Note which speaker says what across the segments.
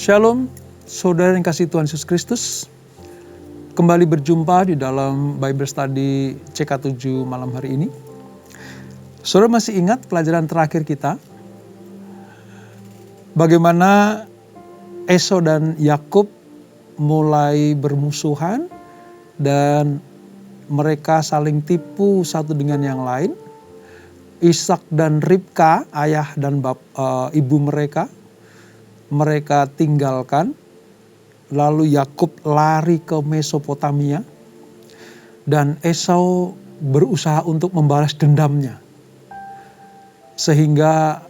Speaker 1: Shalom, saudara yang kasih Tuhan Yesus Kristus. Kembali berjumpa di dalam Bible Study CK7 malam hari ini. Saudara masih ingat pelajaran terakhir kita? Bagaimana Esau dan Yakub mulai bermusuhan dan mereka saling tipu satu dengan yang lain. Ishak dan Ribka, ayah dan ibu mereka tinggalkan, lalu Yakub lari ke Mesopotamia dan Esau berusaha untuk membalas dendamnya. Sehingga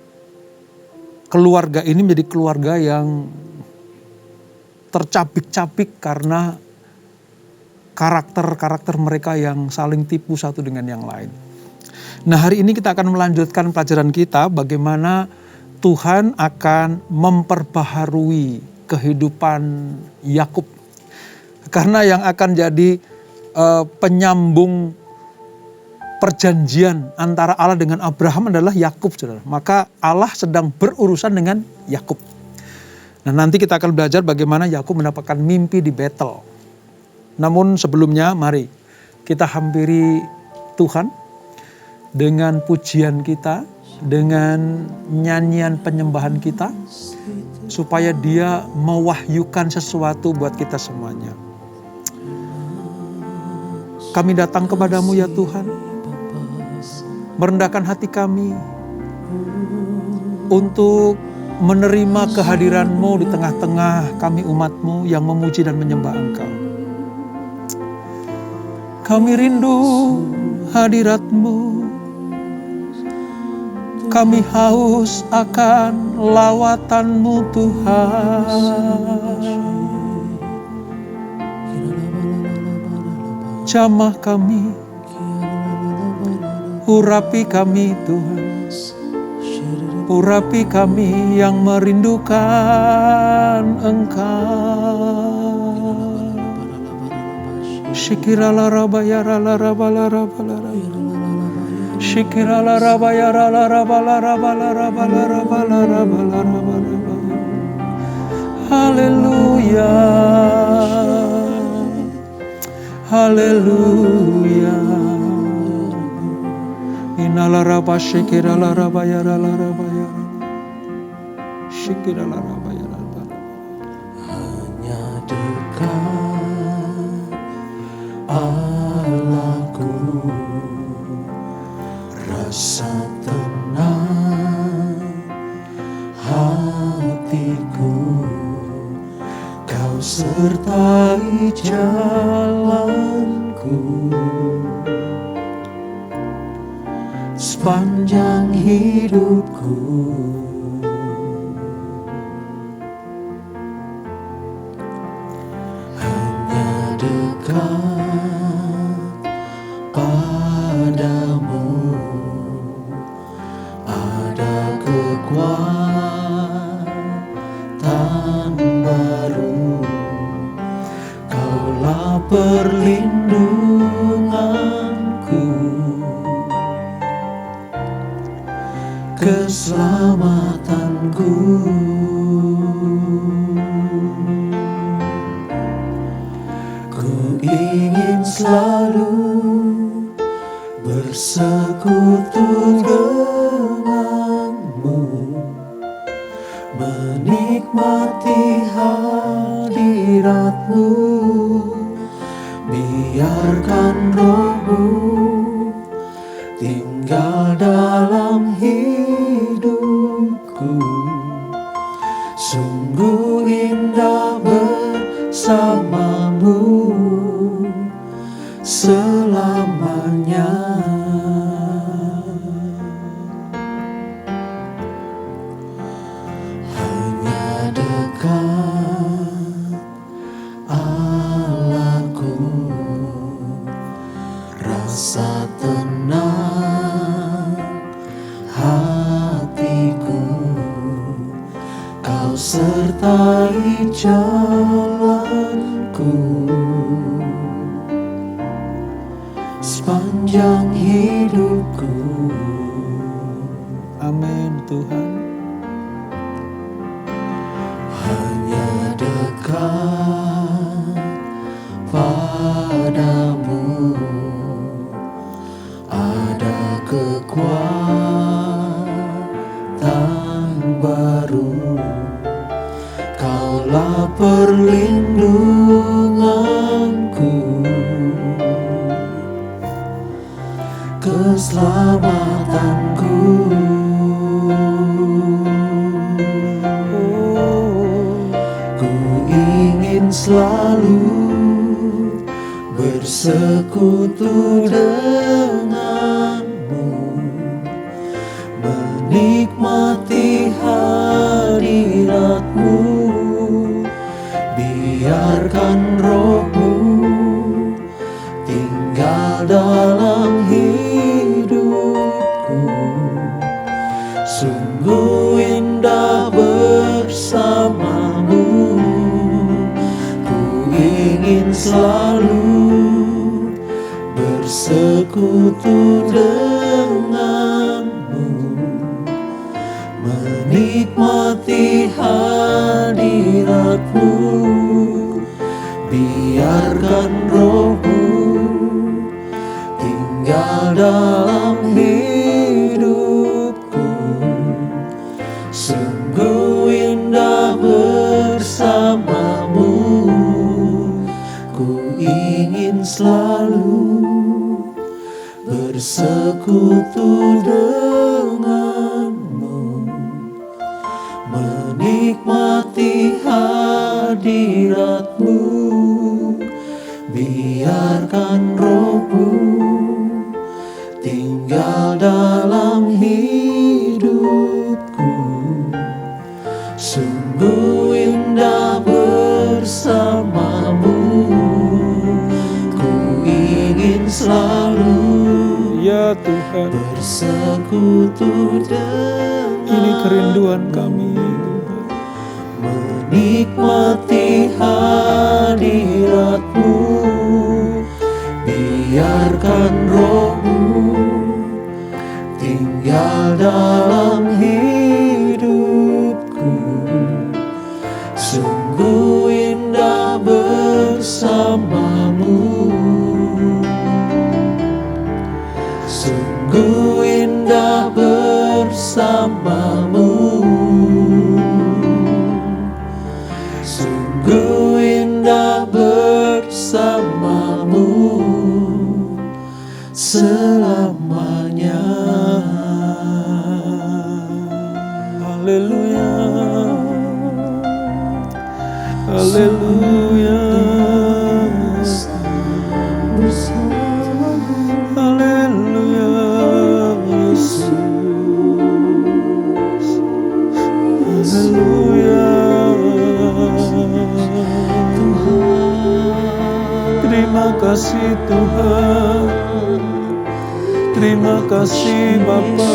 Speaker 1: keluarga ini menjadi keluarga yang tercabik-cabik karena karakter-karakter mereka yang saling tipu satu dengan yang lain. Nah, hari ini kita akan melanjutkan pelajaran kita bagaimana Tuhan akan memperbaharui kehidupan Yakub. Karena yang akan jadi penyambung perjanjian antara Allah dengan Abraham adalah Yakub, saudara. Maka Allah sedang berurusan dengan Yakub. Nah, nanti kita akan belajar bagaimana Yakub mendapatkan mimpi di Betel. Namun sebelumnya mari kita hampiri Tuhan dengan pujian kita, dengan nyanyian penyembahan kita, supaya Dia mewahyukan sesuatu buat kita semuanya. Kami datang kepadamu ya Tuhan, merendahkan hati kami untuk menerima kehadiran-Mu di tengah-tengah kami umat-Mu yang memuji dan menyembah Engkau. Kami rindu hadirat-Mu. Kami haus akan lawatan-Mu Tuhan. Jamah kami, urapi kami Tuhan. Urapi kami yang merindukan Engkau. Shikirala rabayara larabala rabalara. Shikirala rabayara larabala rabala rabala rabala rabala rabala. Haleluya. Haleluya. Inala raba shikirala rabayara larabayara. Shikirala rabayara.
Speaker 2: Hanya dekat Allahku, rasa tenang hatiku, Kau sertai jalanku sepanjang hidupku. Hanya dekat padamu ada kekuatan baru. Kaulah perlindunganku, keselamatanku. Ku ingin selalu bersekutu denganmu, menikmati hadirat-Mu. Biarkan Roh-Mu tinggal dalam hidupku. Sungguh indah bersama-Mu selamanya. Hanya dekat Allahku, rasa tenang hatiku, Kau sertai jalanku sepanjang hidupku.
Speaker 1: Amin Tuhan.
Speaker 2: Hanya perlindunganku, keselamatanku. Ku ingin selalu bersekutu denganmu, menikmati hadiratmu. Biarkan rohmu tinggal dalam hidupku. Sungguh indah bersamamu. Ku ingin selalu bersekutu denganmu, menikmati hadiratmu. Biarkan rohmu tinggal dalam hidupku. Sungguh indah bersamamu. Ku ingin selalu bersekutu denganmu, menikmati hadiratmu. Biarkan rohmu tinggal dalam hidupku. Sungguh indah bersamamu. Ku ingin selalu,
Speaker 1: Ya Tuhan,
Speaker 2: bersekutu denganmu.
Speaker 1: ini kerinduan kami Tuhan.
Speaker 2: Menikmati hadiratmu. Biarkan rohmu tinggal dalam hidupku. Sungguh indah bersamamu. Sungguh indah bersamamu. Sungguh indah bersamamu selamanya.
Speaker 1: Haleluya, haleluya, haleluya, Yesus, haleluya. Terima kasih Tuhan, terima kasih Bapa,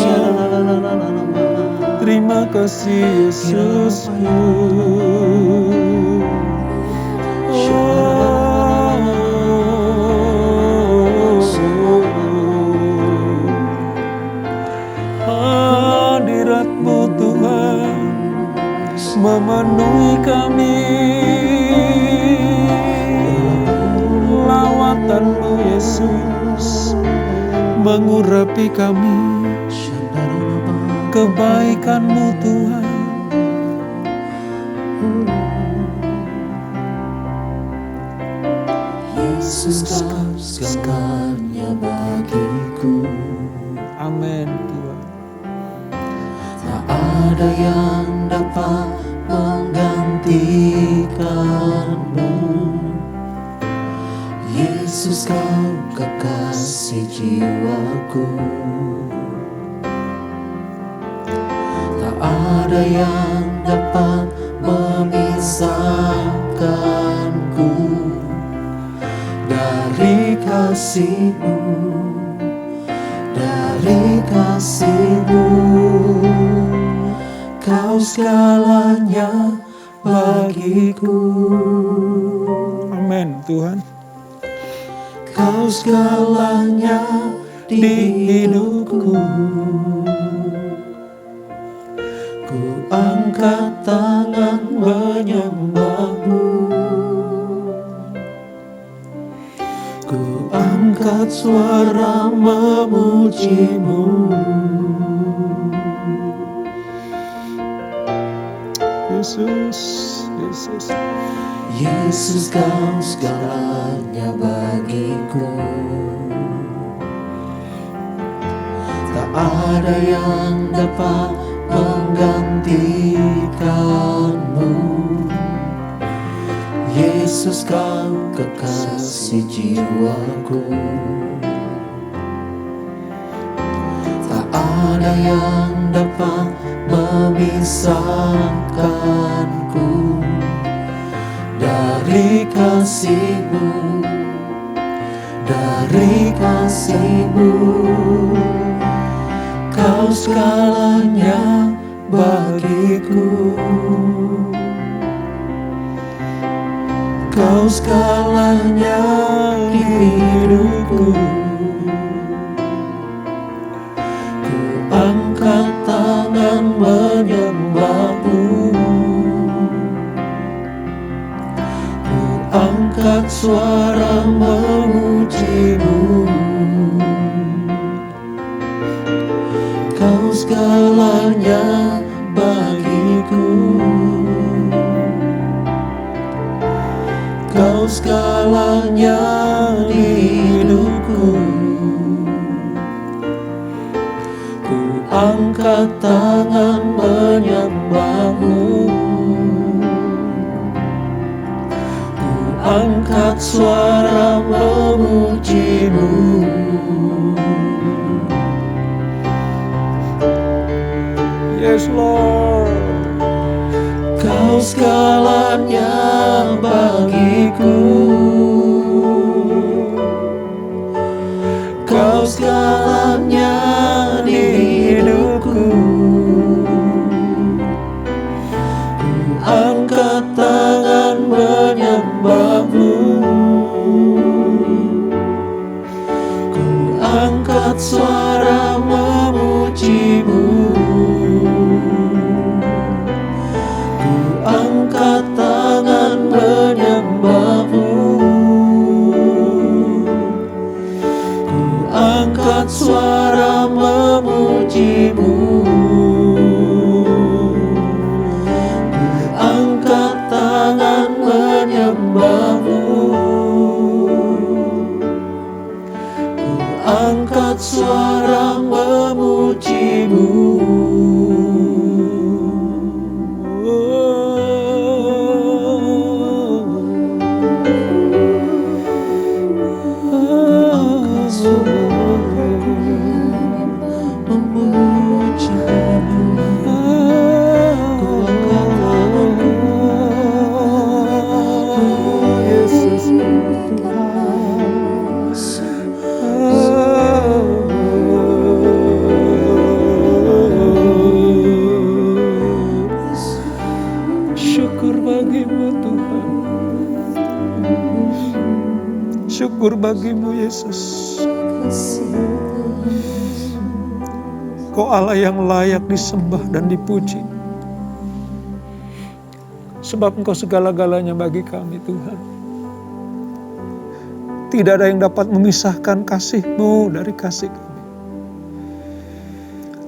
Speaker 1: terima kasih Yesusku. Hadirat-Mu Tuhan memenuhi kami. Lawatan-Mu Yesus mengurapi kami. Kebaikan-Mu Tuhan.
Speaker 2: Yesus kau segalanya bagiku.
Speaker 1: Amin Tuhan.
Speaker 2: Tak ada yang dapat menggantikanmu. Yesus kau kekasih jiwaku. Tak ada yang dapat memisahkanku dari kasih-Mu, dari kasih-Mu. Kau segalanya bagiku.
Speaker 1: Amin Tuhan.
Speaker 2: Kau segalanya di hidupku. Ku angkat tangan menyembah-Mu. Ku angkat suara memuji-Mu.
Speaker 1: Yesus, Yesus.
Speaker 2: Yesus, kau segalanya bagiku. Tak ada yang dapat menggantikanmu. Yesus, kau kekasih jiwaku. Tak ada yang dapat memisahkanku dari kasih-Mu, dari kasih-Mu. Kau segalanya bagiku. Kau segalanya di hidupku. Ku angkat tangan menyembah-Mu. Ku angkat suara memuji-Mu. Kau segalanya bagiku. Kau segalanya di hidupku. Ku angkat tangan menyembah-Mu. Ku angkat suara memuji-Mu.
Speaker 1: Yes Lord.
Speaker 2: Kau segalanya bagiku. Kau segalanya di hidupku. Ku angkat tangan menyembah-Mu. Ku angkat suara memuji-Mu. Angkat tangan menyembah-Mu. Ku angkat suara memuji-Mu. Ku angkat tangan menyembah-Mu. Ku angkat suara memuji-Mu.
Speaker 1: Syukur bagimu Yesus. Kau Allah yang layak disembah dan dipuji. Sebab Engkau segala-galanya bagi kami Tuhan. Tidak ada yang dapat memisahkan kasih-Mu dari kasih kami.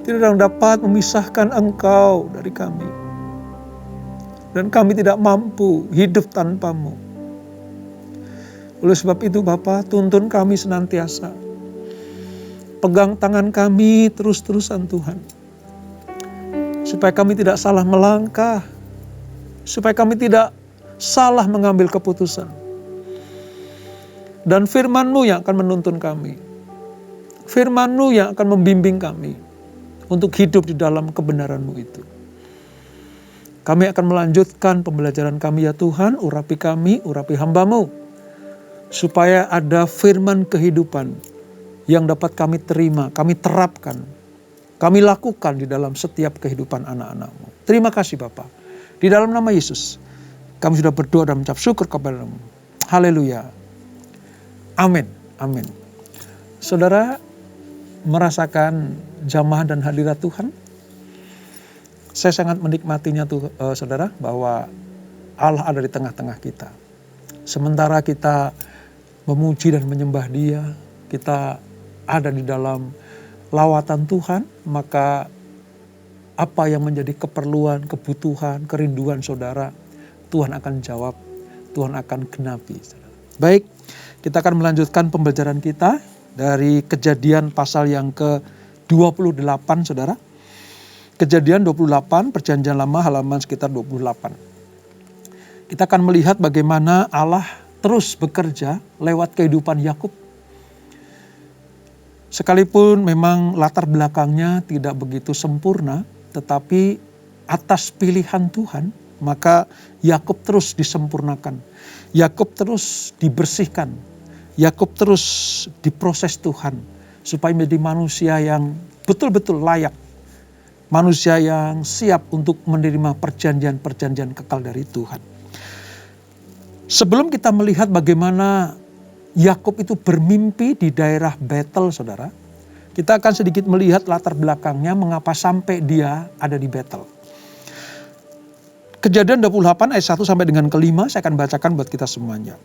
Speaker 1: Tidak ada yang dapat memisahkan Engkau dari kami. Dan kami tidak mampu hidup tanpa-Mu. Oleh sebab itu Bapa, tuntun kami senantiasa. Pegang tangan kami terus-terusan Tuhan. Supaya kami tidak salah melangkah. Supaya kami tidak salah mengambil keputusan. Dan firman-Mu yang akan menuntun kami. Firman-Mu yang akan membimbing kami. Untuk hidup di dalam kebenaran-Mu itu. Kami akan melanjutkan pembelajaran kami ya Tuhan. Urapi kami, urapi hamba-Mu. Supaya ada firman kehidupan yang dapat kami terima, kami terapkan, kami lakukan di dalam setiap kehidupan anak-anak-Mu. Terima kasih Bapa. Di dalam nama Yesus, kami sudah berdoa dan mengucap syukur kepada-Mu. Haleluya. Amin. Amin. Saudara merasakan jamaah dan hadirat Tuhan? Saya sangat menikmatinya saudara, bahwa Allah ada di tengah-tengah kita. Sementara kita memuji dan menyembah Dia, kita ada di dalam lawatan Tuhan, maka Apa yang menjadi keperluan, kebutuhan, kerinduan saudara, Tuhan akan jawab, Tuhan akan genapi. Baik, kita akan melanjutkan pembelajaran kita dari Kejadian pasal yang ke-28 saudara. Kejadian 28, Perjanjian Lama halaman sekitar 28. Kita akan melihat bagaimana Allah terus bekerja lewat kehidupan Yakub. Sekalipun memang latar belakangnya tidak begitu sempurna, tetapi atas pilihan Tuhan, maka Yakub terus disempurnakan. Yakub terus dibersihkan. Yakub terus diproses Tuhan supaya menjadi manusia yang betul-betul layak. Manusia yang siap untuk menerima perjanjian-perjanjian kekal dari Tuhan. Sebelum kita melihat bagaimana Yakub itu bermimpi di daerah Betel, saudara, kita akan sedikit melihat latar belakangnya mengapa sampai dia ada di Betel. Kejadian 28 ayat 1 sampai dengan ke-5 saya akan bacakan buat kita semuanya.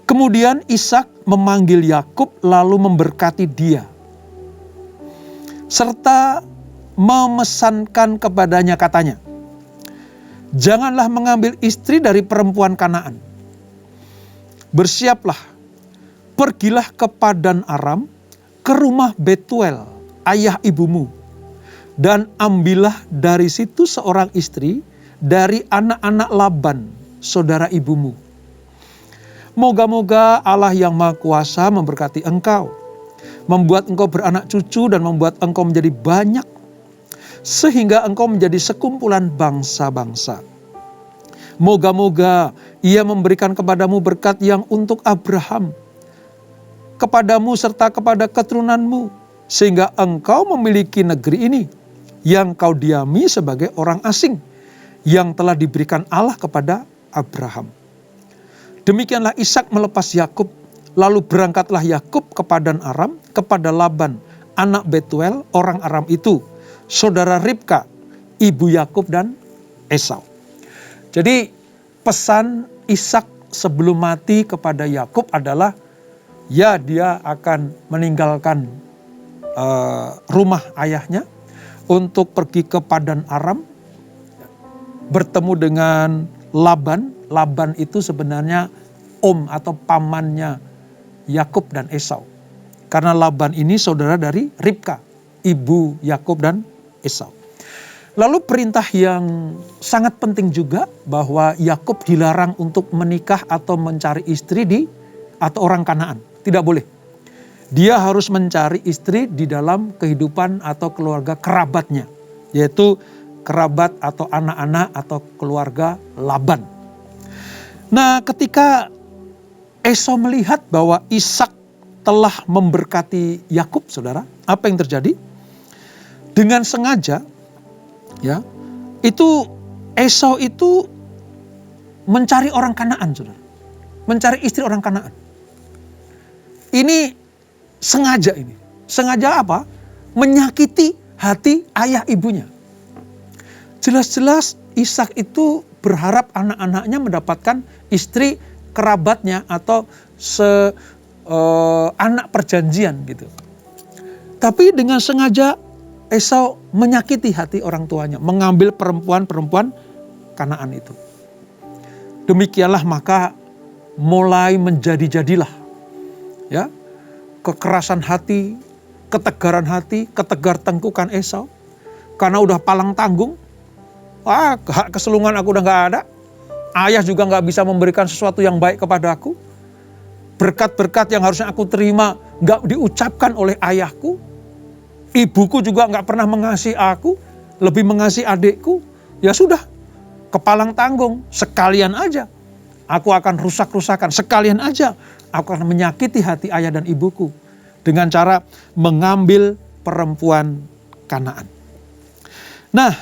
Speaker 1: Kemudian Ishak memanggil Yakub lalu memberkati dia, serta memesankan kepadanya katanya, "Janganlah mengambil istri dari perempuan Kanaan. Bersiaplah, pergilah ke Padan Aram, ke rumah Betuel, ayah ibumu, dan ambillah dari situ seorang istri dari anak-anak Laban, saudara ibumu. Moga-moga Allah yang Maha Kuasa memberkati engkau, membuat engkau beranak cucu dan membuat engkau menjadi banyak, sehingga engkau menjadi sekumpulan bangsa-bangsa. Moga-moga Ia memberikan kepadamu berkat yang untuk Abraham, kepadamu serta kepada keturunanmu, sehingga engkau memiliki negeri ini yang kau diami sebagai orang asing, yang telah diberikan Allah kepada Abraham." Demikianlah Ishak melepas Yakub, lalu berangkatlah Yakub ke Padan Aram kepada Laban, anak Betuel, orang Aram itu, saudara Ribka, ibu Yakub dan Esau. Jadi pesan Ishak sebelum mati kepada Yakub adalah, ya dia akan meninggalkan rumah ayahnya untuk pergi ke Padan Aram, bertemu dengan Laban. Laban itu sebenarnya om atau pamannya Yakub dan Esau. Karena Laban ini saudara dari Ribka, ibu Yakub dan Esau. Lalu perintah yang sangat penting juga bahwa Yakub dilarang untuk menikah atau mencari istri atau orang Kanaan. Tidak boleh. Dia harus mencari istri di dalam kehidupan atau keluarga kerabatnya, yaitu kerabat atau anak-anak atau keluarga Laban. Nah, ketika Esau melihat bahwa Ishak telah memberkati Yakub, saudara, apa yang terjadi? Dengan sengaja, ya, itu Esau itu mencari orang Kanaan, saudara, mencari istri orang Kanaan. Ini sengaja ini, sengaja apa? Menyakiti hati ayah ibunya. Jelas-jelas Ishak itu berharap anak-anaknya mendapatkan istri kerabatnya atau anak perjanjian gitu. Tapi dengan sengaja Esau menyakiti hati orang tuanya, mengambil perempuan-perempuan Kanaan itu. Demikianlah maka mulai menjadi-jadilah, ya, kekerasan hati, ketegaran hati, ketegar tengkukan Esau. Karena udah palang tanggung, hak kesulungan aku udah gak ada. Ayah juga gak bisa memberikan sesuatu yang baik kepada aku. Berkat-berkat yang harusnya aku terima gak diucapkan oleh ayahku. Ibuku juga gak pernah mengasihi aku, lebih mengasihi adikku. Ya sudah, kepalang tanggung, sekalian aja aku akan rusak-rusakan, sekalian aja aku akan menyakiti hati ayah dan ibuku dengan cara mengambil perempuan Kanaan. Nah,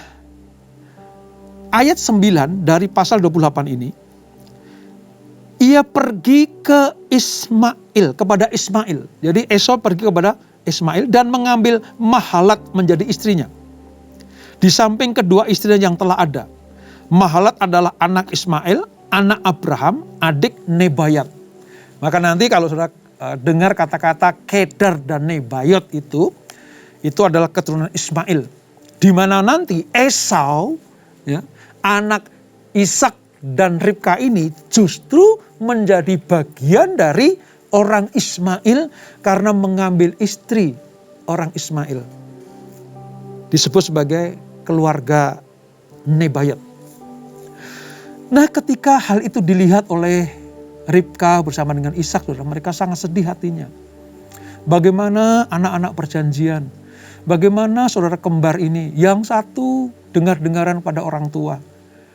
Speaker 1: ayat 9 dari pasal 28 ini, ia pergi ke Ismail, kepada Ismail. Jadi Esau pergi kepada Ismail dan mengambil Mahalat menjadi istrinya. Di samping kedua istrinya yang telah ada. Mahalat adalah anak Ismail, anak Abraham, adik Nebayat. Maka nanti kalau sudah dengar kata-kata Kedar dan Nebayot itu adalah keturunan Ismail. Di mana nanti Esau, ya, anak Ishak dan Ribka ini justru menjadi bagian dari orang Ismail karena mengambil istri orang Ismail. Disebut sebagai keluarga Nebayot. Nah, ketika hal itu dilihat oleh Ribka bersama dengan Ishak, mereka sangat sedih hatinya. Bagaimana anak-anak perjanjian, bagaimana saudara kembar ini, yang satu dengar-dengaran pada orang tua,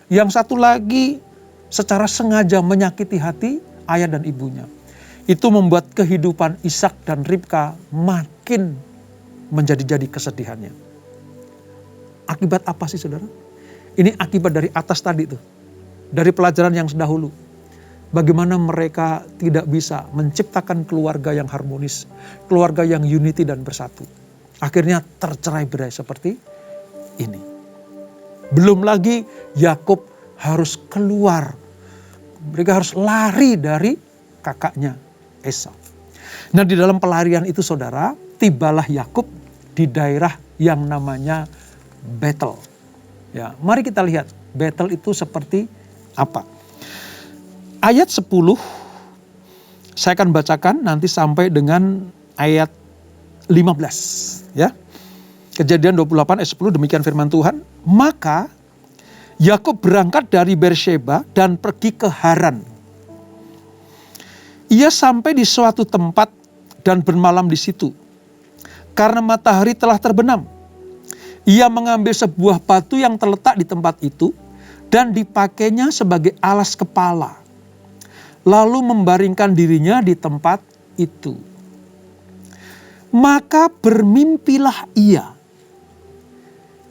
Speaker 1: yang satu lagi secara sengaja menyakiti hati ayah dan ibunya. Itu membuat kehidupan Ishak dan Ribka makin menjadi-jadi kesedihannya. Akibat apa sih saudara? Ini akibat dari atas tadi tuh. Dari pelajaran yang dahulu. Bagaimana mereka tidak bisa menciptakan keluarga yang harmonis. Keluarga yang unity dan bersatu. Akhirnya tercerai-berai seperti ini. Belum lagi Yakub harus keluar. Mereka harus lari dari kakaknya Esau. Nah, di dalam pelarian itu saudara, tibalah Yakub di daerah yang namanya Betel. Ya, mari kita lihat Betel itu seperti apa. Ayat 10 saya akan bacakan nanti sampai dengan ayat 15 ya. Kejadian 28 ayat 10 demikian firman Tuhan. Maka Yakub berangkat dari Beersheba dan pergi ke Haran. Ia sampai di suatu tempat dan bermalam di situ. Karena matahari telah terbenam. Ia mengambil sebuah batu yang terletak di tempat itu dan dipakainya sebagai alas kepala. Lalu membaringkan dirinya di tempat itu. Maka bermimpilah ia.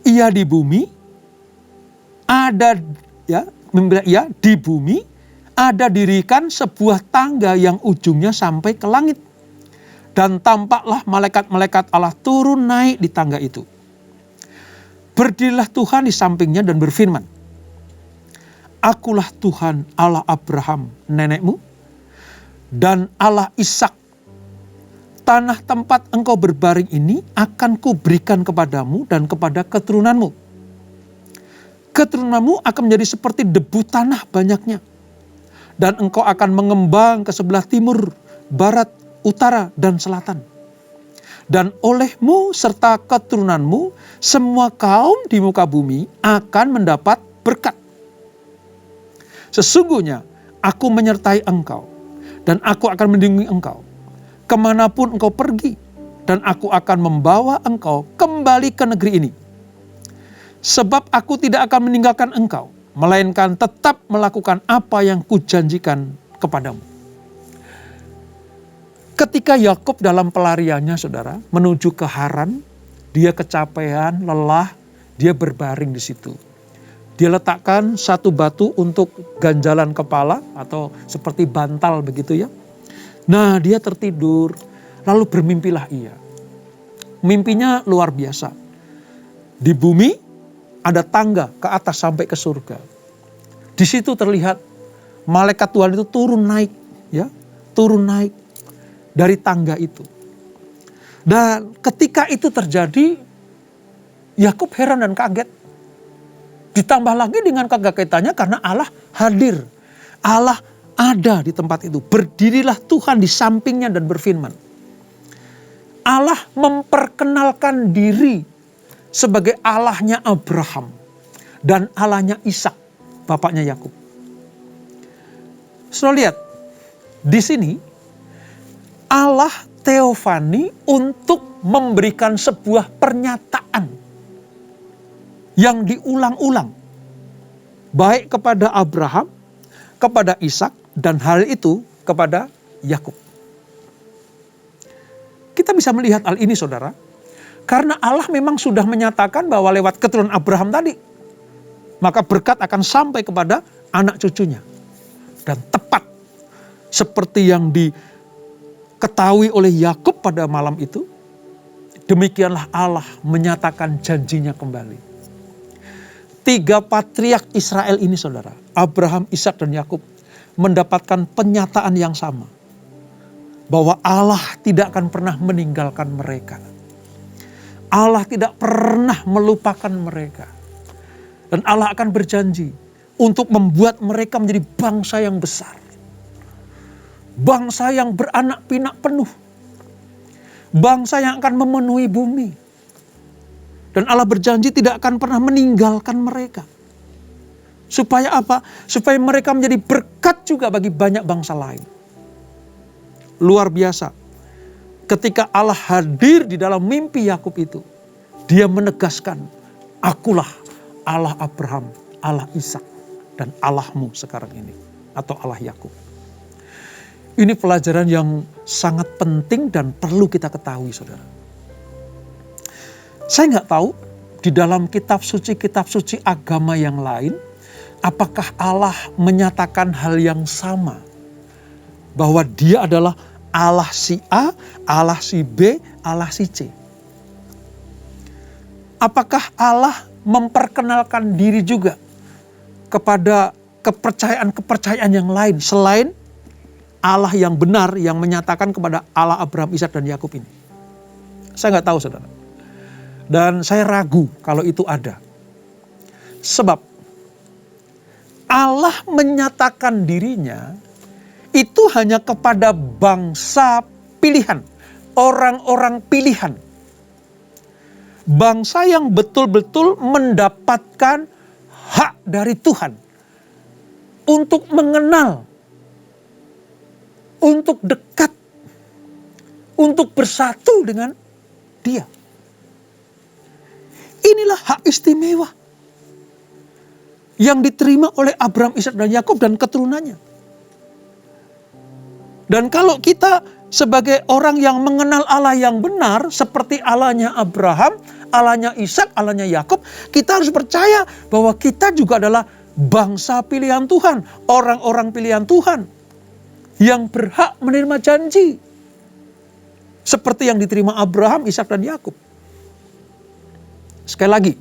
Speaker 1: Ia di bumi, ada ya, mimpilah ia di bumi, ada dirikan sebuah tangga yang ujungnya sampai ke langit. Dan tampaklah malaikat-malaikat Allah turun naik di tangga itu. Berdirilah Tuhan di sampingnya dan berfirman, Akulah Tuhan Allah Abraham nenekmu dan Allah Ishak. Tanah tempat engkau berbaring ini akan kuberikan kepadamu dan kepada keturunanmu. Keturunanmu akan menjadi seperti debu tanah banyaknya. Dan engkau akan mengembang ke sebelah timur, barat, utara, dan selatan. Dan olehmu serta keturunanmu, semua kaum di muka bumi akan mendapat berkat. Sesungguhnya aku menyertai engkau, dan aku akan melindungi engkau, kemanapun engkau pergi, dan aku akan membawa engkau kembali ke negeri ini. Sebab aku tidak akan meninggalkan engkau, melainkan tetap melakukan apa yang kujanjikan kepadamu. Ketika Yakub dalam pelariannya saudara, menuju ke Haran, dia kecapean, lelah, dia berbaring di situ. Dia letakkan satu batu untuk ganjalan kepala atau seperti bantal begitu ya. Nah, dia tertidur, lalu bermimpilah ia. Mimpinya luar biasa. Di bumi ada tangga ke atas sampai ke surga. Di situ terlihat malaikat Tuhan itu turun naik ya, turun naik dari tangga itu. Dan ketika itu terjadi, Yakub heran dan kaget. Ditambah lagi dengan kekagetannya karena Allah hadir. Allah ada di tempat itu. Berdirilah Tuhan di sampingnya dan berfirman. Allah memperkenalkan diri sebagai Allahnya Abraham dan Allahnya Ishak, bapaknya Yakub. Saudara lihat, di sini Allah teofani untuk memberikan sebuah pernyataan yang diulang-ulang. Baik kepada Abraham, kepada Ishak, dan hal itu kepada Yakub. Kita bisa melihat hal ini saudara. Karena Allah memang sudah menyatakan bahwa lewat keturunan Abraham tadi, maka berkat akan sampai kepada anak cucunya. Dan tepat seperti yang diketahui oleh Yakub pada malam itu, demikianlah Allah menyatakan janjinya kembali. 3 patriark Israel ini saudara, Abraham, Ishak, dan Yakub, mendapatkan penyataan yang sama. Bahwa Allah tidak akan pernah meninggalkan mereka. Allah tidak pernah melupakan mereka. Dan Allah akan berjanji untuk membuat mereka menjadi bangsa yang besar. Bangsa yang beranak pinak penuh. Bangsa yang akan memenuhi bumi. Dan Allah berjanji tidak akan pernah meninggalkan mereka. Supaya apa? Supaya mereka menjadi berkat juga bagi banyak bangsa lain. Luar biasa. Ketika Allah hadir di dalam mimpi Yakub itu, Dia menegaskan, akulah Allah Abraham, Allah Ishak, dan Allahmu sekarang ini. Atau Allah Yakub. Ini pelajaran yang sangat penting dan perlu kita ketahui, saudara. Saya nggak tahu di dalam kitab suci agama yang lain, apakah Allah menyatakan hal yang sama? Bahwa Dia adalah Allah si A, Allah si B, Allah si C. Apakah Allah memperkenalkan diri juga kepada kepercayaan-kepercayaan yang lain selain Allah yang benar yang menyatakan kepada Allah Abraham, Ishak, dan Yakub ini? Saya nggak tahu, saudara. Dan saya ragu kalau itu ada. Sebab Allah menyatakan dirinya itu hanya kepada bangsa pilihan, orang-orang pilihan. Bangsa yang betul-betul mendapatkan hak dari Tuhan untuk mengenal, untuk dekat, untuk bersatu dengan Dia. Inilah hak istimewa yang diterima oleh Abraham, Ishak, dan Yakub dan keturunannya. Dan kalau kita sebagai orang yang mengenal Allah yang benar, seperti Allahnya Abraham, Allahnya Ishak, Allahnya Yakub, kita harus percaya bahwa kita juga adalah bangsa pilihan Tuhan, orang-orang pilihan Tuhan yang berhak menerima janji. Seperti yang diterima Abraham, Ishak, dan Yakub. Sekali lagi,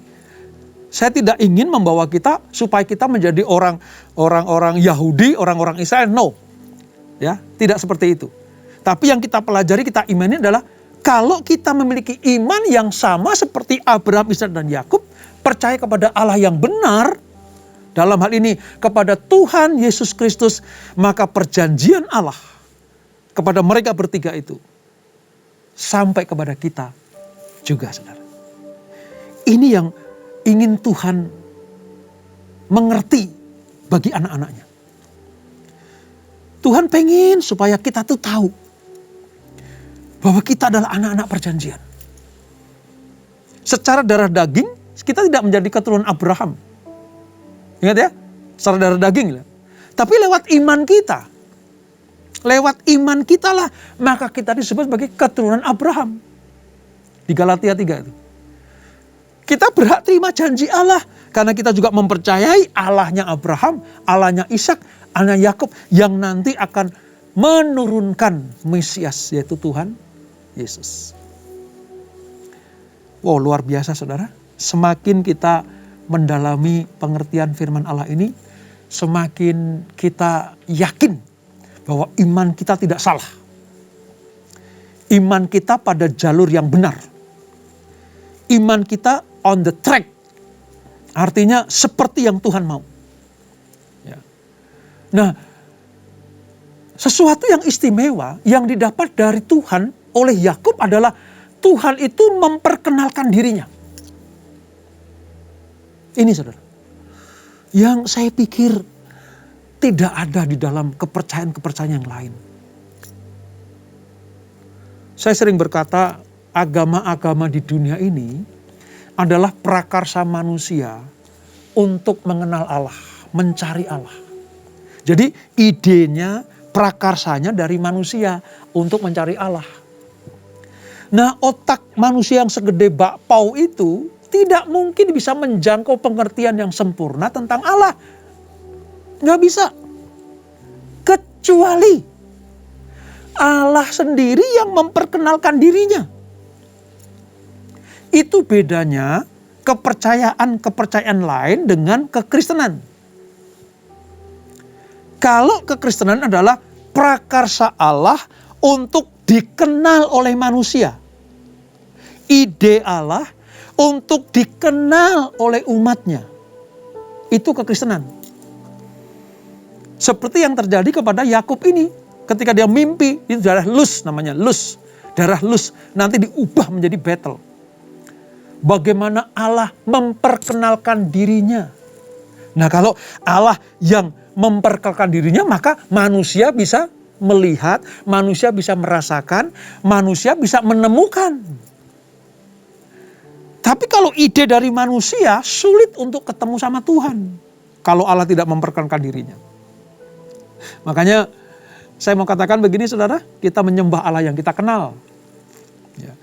Speaker 1: saya tidak ingin membawa kita supaya kita menjadi orang-orang Yahudi, orang-orang Israel. No. Ya, tidak seperti itu. Tapi yang kita pelajari, kita imani adalah kalau kita memiliki iman yang sama seperti Abraham, Ishak, dan Yakub, percaya kepada Allah yang benar, dalam hal ini kepada Tuhan Yesus Kristus, maka perjanjian Allah kepada mereka bertiga itu sampai kepada kita juga, saudara. Ini yang ingin Tuhan mengerti bagi anak-anaknya. Tuhan pengen supaya kita tuh tahu bahwa kita adalah anak-anak perjanjian. Secara darah daging, kita tidak menjadi keturunan Abraham. Ingat ya, secara darah daging. Tapi lewat iman kita. Lewat iman kita lah, maka kita disebut sebagai keturunan Abraham. Di Galatia 3 itu. Kita berhak terima janji Allah. Karena kita juga mempercayai Allahnya Abraham, Allahnya Ishak, Allahnya Yakub yang nanti akan menurunkan Mesias, yaitu Tuhan Yesus. Wow, luar biasa, saudara. Semakin kita mendalami pengertian firman Allah ini, semakin kita yakin bahwa iman kita tidak salah. Iman kita pada jalur yang benar. Iman kita on the track. Artinya seperti yang Tuhan mau. Ya. Nah, sesuatu yang istimewa yang didapat dari Tuhan oleh Yakub adalah Tuhan itu memperkenalkan dirinya. Ini, saudara, yang saya pikir tidak ada di dalam kepercayaan-kepercayaan yang lain. Saya sering berkata, agama-agama di dunia ini adalah prakarsa manusia untuk mengenal Allah, mencari Allah. Jadi idenya, prakarsanya dari manusia untuk mencari Allah. Nah, otak manusia yang segede bakpao itu tidak mungkin bisa menjangkau pengertian yang sempurna tentang Allah. Nggak bisa. Kecuali Allah sendiri yang memperkenalkan dirinya. Itu bedanya kepercayaan-kepercayaan lain dengan kekristenan. Kalau kekristenan adalah prakarsa Allah untuk dikenal oleh manusia. ide Allah untuk dikenal oleh umatnya. Itu kekristenan. Seperti yang terjadi kepada Yakub ini. Ketika dia mimpi, itu darah Luz namanya, Luz. Darah Luz nanti diubah menjadi Betel. Bagaimana Allah memperkenalkan dirinya. Nah, kalau Allah yang memperkenalkan dirinya, maka manusia bisa melihat, manusia bisa merasakan, manusia bisa menemukan. Tapi kalau ide dari manusia, sulit untuk ketemu sama Tuhan. Kalau Allah tidak memperkenalkan dirinya. Makanya saya mau katakan begini saudara, kita menyembah Allah yang kita kenal. Ya.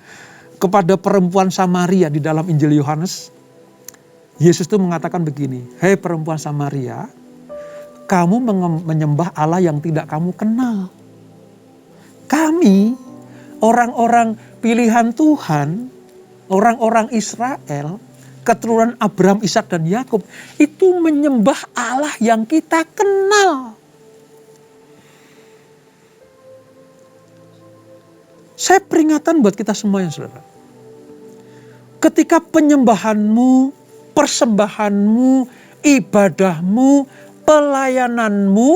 Speaker 1: Kepada perempuan Samaria di dalam Injil Yohanes, Yesus itu mengatakan begini, hei perempuan Samaria, kamu menyembah Allah yang tidak kamu kenal. Kami, orang-orang pilihan Tuhan, orang-orang Israel, keturunan Abraham, Ishak dan Yakub, itu menyembah Allah yang kita kenal. Saya peringatan buat kita semuanya, saudara. Ketika penyembahanmu, persembahanmu, ibadahmu, pelayananmu,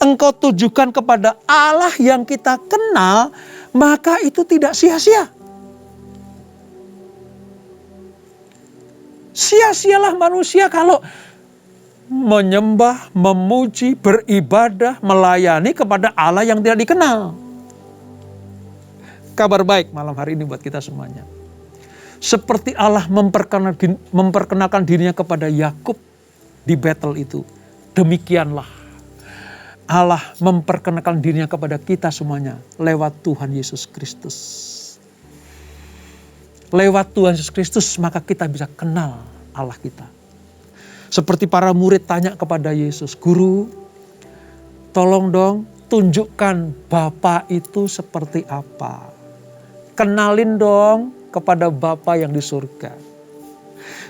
Speaker 1: engkau tujukan kepada Allah yang kita kenal, maka itu tidak sia-sia. Sia-sialah manusia kalau menyembah, memuji, beribadah, melayani kepada Allah yang tidak dikenal. Kabar baik malam hari ini buat kita semuanya. Seperti Allah memperkenalkan dirinya kepada Yakub di Betel itu. Demikianlah Allah memperkenalkan dirinya kepada kita semuanya lewat Tuhan Yesus Kristus. Lewat Tuhan Yesus Kristus maka kita bisa kenal Allah kita. Seperti para murid tanya kepada Yesus, Guru, tolong dong tunjukkan Bapa itu seperti apa. Kenalin dong kepada Bapa yang di surga.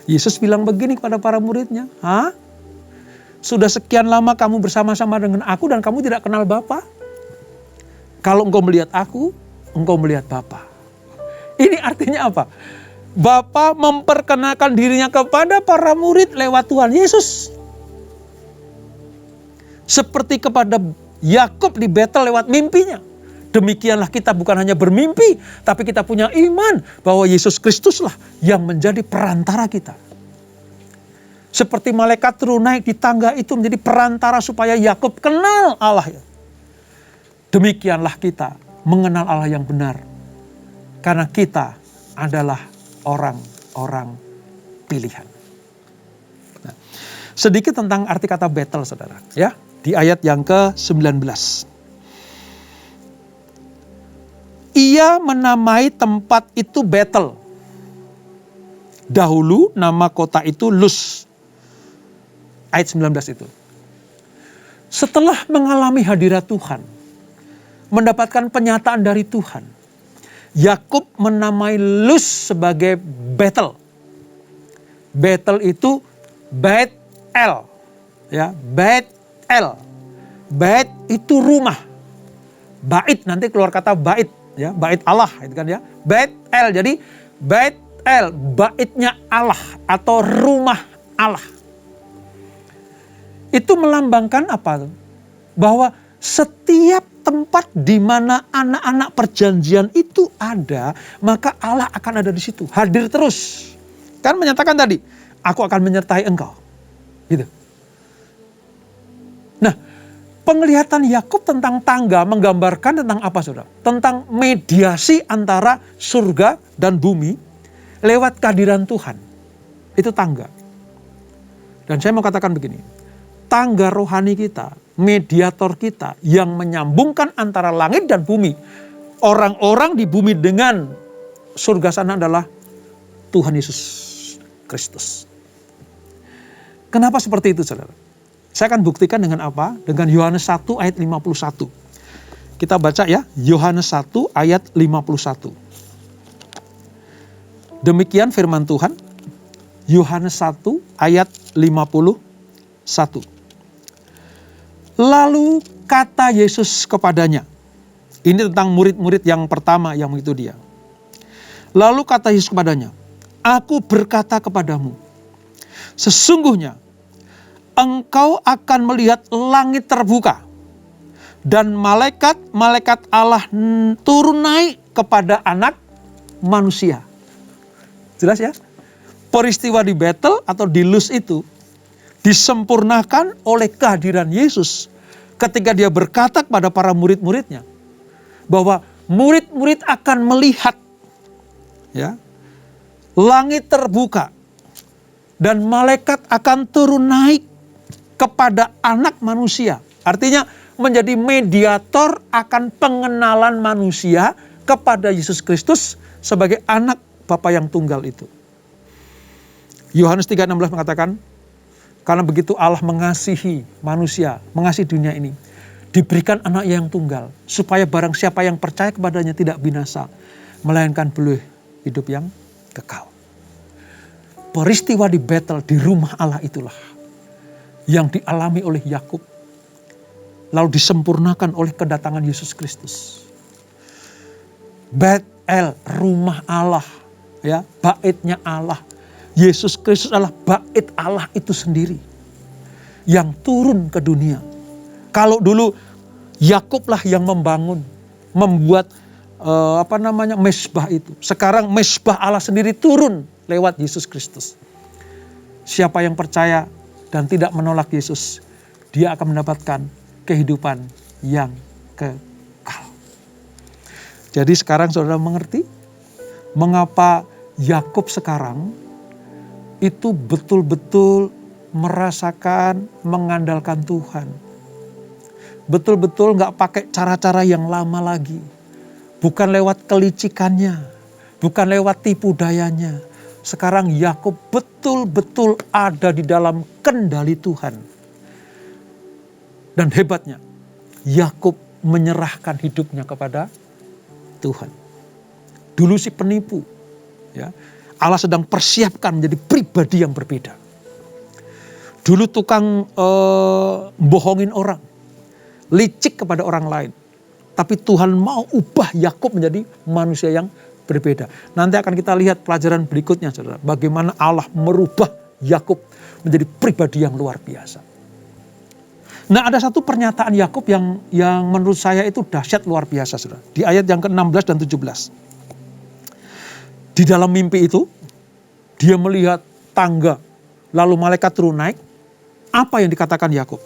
Speaker 1: Yesus bilang begini kepada para muridnya, hah? Sudah sekian lama kamu bersama-sama dengan aku dan kamu tidak kenal Bapa? Kalau engkau melihat aku, engkau melihat Bapa. Ini artinya apa? Bapa memperkenalkan dirinya kepada para murid lewat Tuhan Yesus. Seperti kepada Yakub di Betel lewat mimpinya. Demikianlah kita bukan hanya bermimpi, tapi kita punya iman bahwa Yesus Kristuslah yang menjadi perantara kita. Seperti malaikat turun naik di tangga itu menjadi perantara supaya Yakub kenal Allah. Demikianlah kita mengenal Allah yang benar. Karena kita adalah orang-orang pilihan. Nah, sedikit tentang arti kata Betel, saudara. Ya, di ayat yang ke-19. Ia menamai tempat itu Betel. Dahulu nama kota itu Luz. Ayat 19 itu. Setelah mengalami hadirat Tuhan, mendapatkan penyataan dari Tuhan, Yakub menamai Luz sebagai Betel. Betel itu Bait El. Ya, Bait El. Bait itu rumah. Bait nanti keluar kata bait, ya, bait Allah itu kan ya. Bait El. Jadi Bait El, baitnya Allah atau rumah Allah. Itu melambangkan apa? Bahwa setiap tempat di mana anak-anak perjanjian itu ada, maka Allah akan ada di situ, hadir terus. Kan menyatakan tadi, aku akan menyertai engkau. Gitu. Nah, penglihatan Yakub tentang tangga menggambarkan tentang apa, saudara? Tentang mediasi antara surga dan bumi lewat kehadiran Tuhan. Itu tangga. Dan saya mau katakan begini, tangga rohani kita, mediator kita yang menyambungkan antara langit dan bumi. Orang-orang di bumi dengan surga sana adalah Tuhan Yesus Kristus. Kenapa seperti itu, saudara? Saya akan buktikan dengan apa? Dengan Yohanes 1 ayat 51. Kita baca ya, Yohanes 1 ayat 51. Demikian firman Tuhan, Yohanes 1 ayat 51. Lalu kata Yesus kepadanya, ini tentang murid-murid yang pertama yang begitu dia. Lalu kata Yesus kepadanya, "Aku berkata kepadamu, sesungguhnya engkau akan melihat langit terbuka dan malaikat-malaikat Allah turun naik kepada Anak Manusia." Jelas ya? Peristiwa di Betel atau di Luz itu disempurnakan oleh kehadiran Yesus ketika dia berkata kepada para murid-muridnya bahwa murid-murid akan melihat ya, langit terbuka dan malaikat akan turun naik kepada Anak Manusia. Artinya menjadi mediator akan pengenalan manusia kepada Yesus Kristus sebagai anak Bapa yang tunggal itu. Yohanes 3:16 mengatakan, karena begitu Allah mengasihi manusia, mengasihi dunia ini, diberikan anak yang tunggal, supaya barang siapa yang percaya kepadanya tidak binasa, melainkan boleh hidup yang kekal. Peristiwa di Betel, di rumah Allah itulah yang dialami oleh Yakub, lalu disempurnakan oleh kedatangan Yesus Kristus. Betel, rumah Allah, ya, baitnya Allah. Yesus Kristus adalah bait Allah itu sendiri yang turun ke dunia. Kalau dulu Yakublah yang membuat mezbah itu. Sekarang mezbah Allah sendiri turun lewat Yesus Kristus. Siapa yang percaya dan tidak menolak Yesus, dia akan mendapatkan kehidupan yang kekal. Jadi sekarang saudara mengerti mengapa Yakub sekarang itu betul-betul merasakan mengandalkan Tuhan. Betul-betul gak pakai cara-cara yang lama lagi. Bukan lewat kelicikannya, bukan lewat tipu dayanya. Sekarang Yakub betul-betul ada di dalam kendali Tuhan. Dan hebatnya, Yakub menyerahkan hidupnya kepada Tuhan. Dulu si penipu, ya, Allah sedang persiapkan menjadi pribadi yang berbeda. Dulu tukang bohongin orang, licik kepada orang lain. Tapi Tuhan mau ubah Yakub menjadi manusia yang berbeda. Nanti akan kita lihat pelajaran berikutnya, saudara. Bagaimana Allah merubah Yakub menjadi pribadi yang luar biasa. Nah, ada satu pernyataan Yakub yang menurut saya itu dahsyat luar biasa, saudara. Di ayat yang ke-16 dan 17. Di dalam mimpi itu, dia melihat tangga, lalu malaikat turun naik. Apa yang dikatakan Yakub?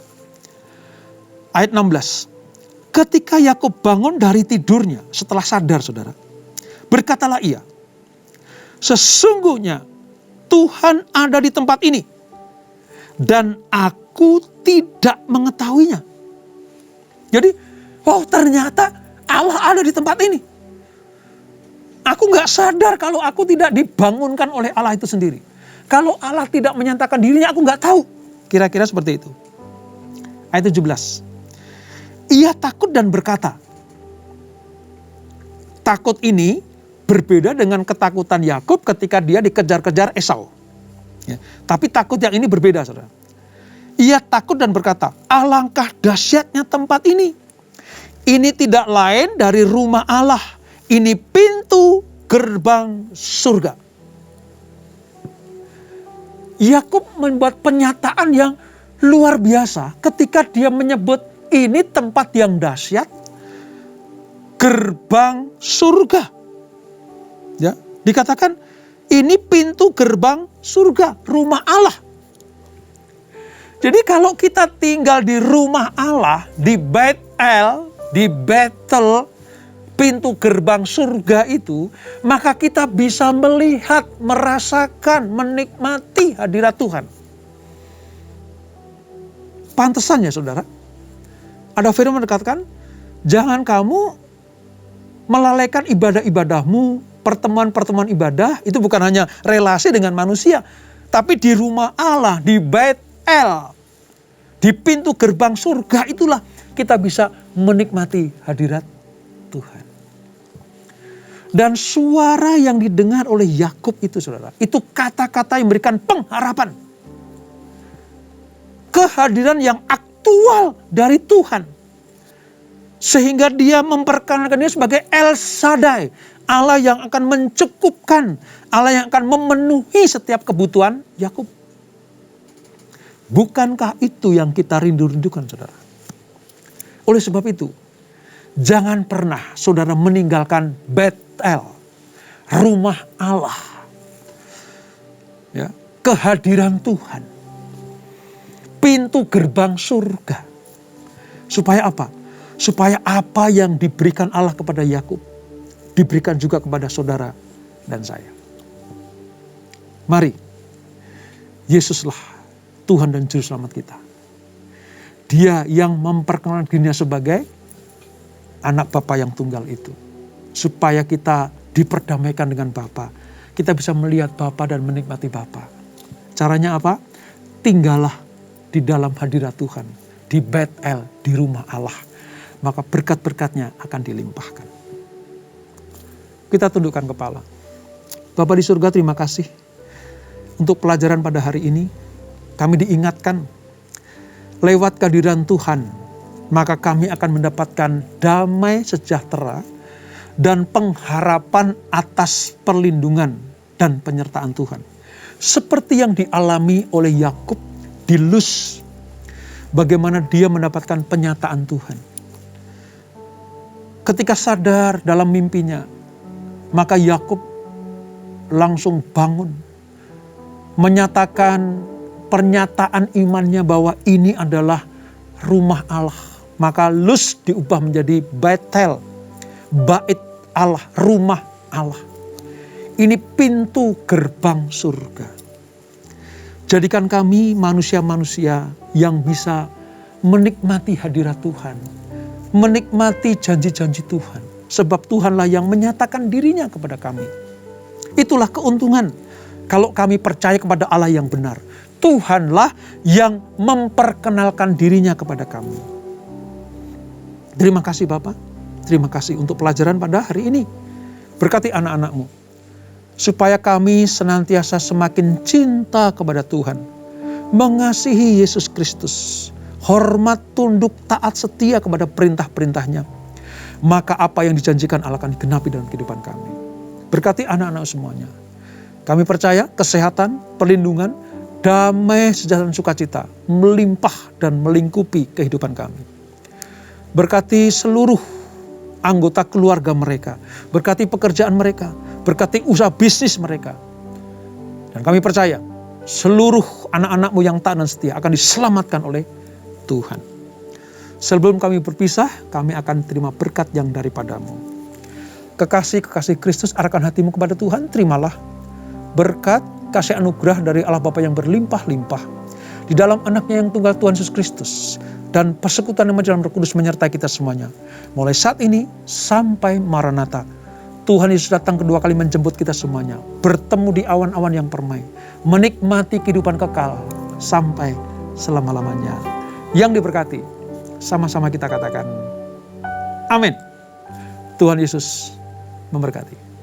Speaker 1: Ayat 16. Ketika Yakub bangun dari tidurnya setelah sadar, saudara, berkatalah ia, sesungguhnya Tuhan ada di tempat ini dan aku tidak mengetahuinya. Jadi, ternyata Allah ada di tempat ini. Aku gak sadar kalau aku tidak dibangunkan oleh Allah itu sendiri. Kalau Allah tidak menyatakan dirinya, aku gak tahu. Kira-kira seperti itu. Ayat 17. Ia takut dan berkata. Takut ini berbeda dengan ketakutan Yakub ketika dia dikejar-kejar Esau. Ya, tapi takut yang ini berbeda, saudara. Ia takut dan berkata, alangkah dahsyatnya tempat ini. Ini tidak lain dari rumah Allah. Ini pintu gerbang surga. Yakub membuat pernyataan yang luar biasa ketika dia menyebut ini tempat yang dahsyat, gerbang surga. Ya, dikatakan ini pintu gerbang surga, rumah Allah. Jadi kalau kita tinggal di rumah Allah, di Betel, pintu gerbang surga itu, maka kita bisa melihat, merasakan, menikmati hadirat Tuhan. Pantesannya, saudara, ada firman dikatakan, jangan kamu melalaikan ibadah-ibadahmu, pertemuan-pertemuan ibadah, itu bukan hanya relasi dengan manusia, tapi di rumah Allah, di Betel, di pintu gerbang surga itulah kita bisa menikmati hadirat Tuhan. Dan suara yang didengar oleh Yakub itu, saudara, itu kata-kata yang memberikan pengharapan. Kehadiran yang aktual dari Tuhan. Sehingga dia memperkenalkan dia sebagai El Shaddai, Allah yang akan mencukupkan, Allah yang akan memenuhi setiap kebutuhan Yakub. Bukankah itu yang kita rindu-rindukan, saudara? Oleh sebab itu, jangan pernah saudara meninggalkan Betel, rumah Allah. Ya, kehadiran Tuhan. Pintu gerbang surga. Supaya apa? Supaya apa yang diberikan Allah kepada Yakub diberikan juga kepada saudara dan saya. Mari, Yesuslah Tuhan dan Juru Selamat kita. Dia yang memperkenalkan dirinya sebagai anak Bapa yang tunggal itu. Supaya kita diperdamaikan dengan Bapa. Kita bisa melihat Bapa dan menikmati Bapa. Caranya apa? Tinggallah di dalam hadirat Tuhan. Di Betel, di rumah Allah. Maka berkat-berkatnya akan dilimpahkan. Kita tundukkan kepala. Bapa di surga, terima kasih untuk pelajaran pada hari ini. Kami diingatkan lewat kehadiran Tuhan, maka kami akan mendapatkan damai sejahtera dan pengharapan atas perlindungan dan penyertaan Tuhan. Seperti yang dialami oleh Yakub di Luz, bagaimana dia mendapatkan penyataan Tuhan. Ketika sadar dalam mimpinya, maka Yakub langsung bangun, menyatakan pernyataan imannya bahwa ini adalah rumah Allah. Maka Luz diubah menjadi Betel, bait Allah, rumah Allah. Ini pintu gerbang surga. Jadikan kami manusia-manusia yang bisa menikmati hadirat Tuhan, menikmati janji-janji Tuhan. Sebab Tuhanlah yang menyatakan dirinya kepada kami. Itulah keuntungan kalau kami percaya kepada Allah yang benar. Tuhanlah yang memperkenalkan dirinya kepada kami. Terima kasih Bapak. Terima kasih untuk pelajaran pada hari ini. Berkati anak-anak-Mu. Supaya kami senantiasa semakin cinta kepada Tuhan. Mengasihi Yesus Kristus. Hormat, tunduk, taat, setia kepada perintah-perintahnya. Maka apa yang dijanjikan Allah akan digenapi dalam kehidupan kami. Berkati anak-anak semuanya. Kami percaya kesehatan, perlindungan, damai, sejahtera dan sukacita melimpah dan melingkupi kehidupan kami. Berkati seluruh anggota keluarga mereka. Berkati pekerjaan mereka. Berkati usaha bisnis mereka. Dan kami percaya seluruh anak-anak-Mu yang taat dan setia akan diselamatkan oleh Tuhan. Sebelum kami berpisah, kami akan terima berkat yang daripada-Mu. Kekasih-kekasih Kristus, arahkan hatimu kepada Tuhan, terimalah berkat, kasih anugerah dari Allah Bapa yang berlimpah-limpah. Di dalam anaknya yang tunggal Tuhan Yesus Kristus. Dan persekutuan yang dalam Roh Kudus menyertai kita semuanya. Mulai saat ini sampai Maranatha. Tuhan Yesus datang kedua kali menjemput kita semuanya. Bertemu di awan-awan yang permai. Menikmati kehidupan kekal sampai selama-lamanya. Yang diberkati. Sama-sama kita katakan, amin. Tuhan Yesus memberkati.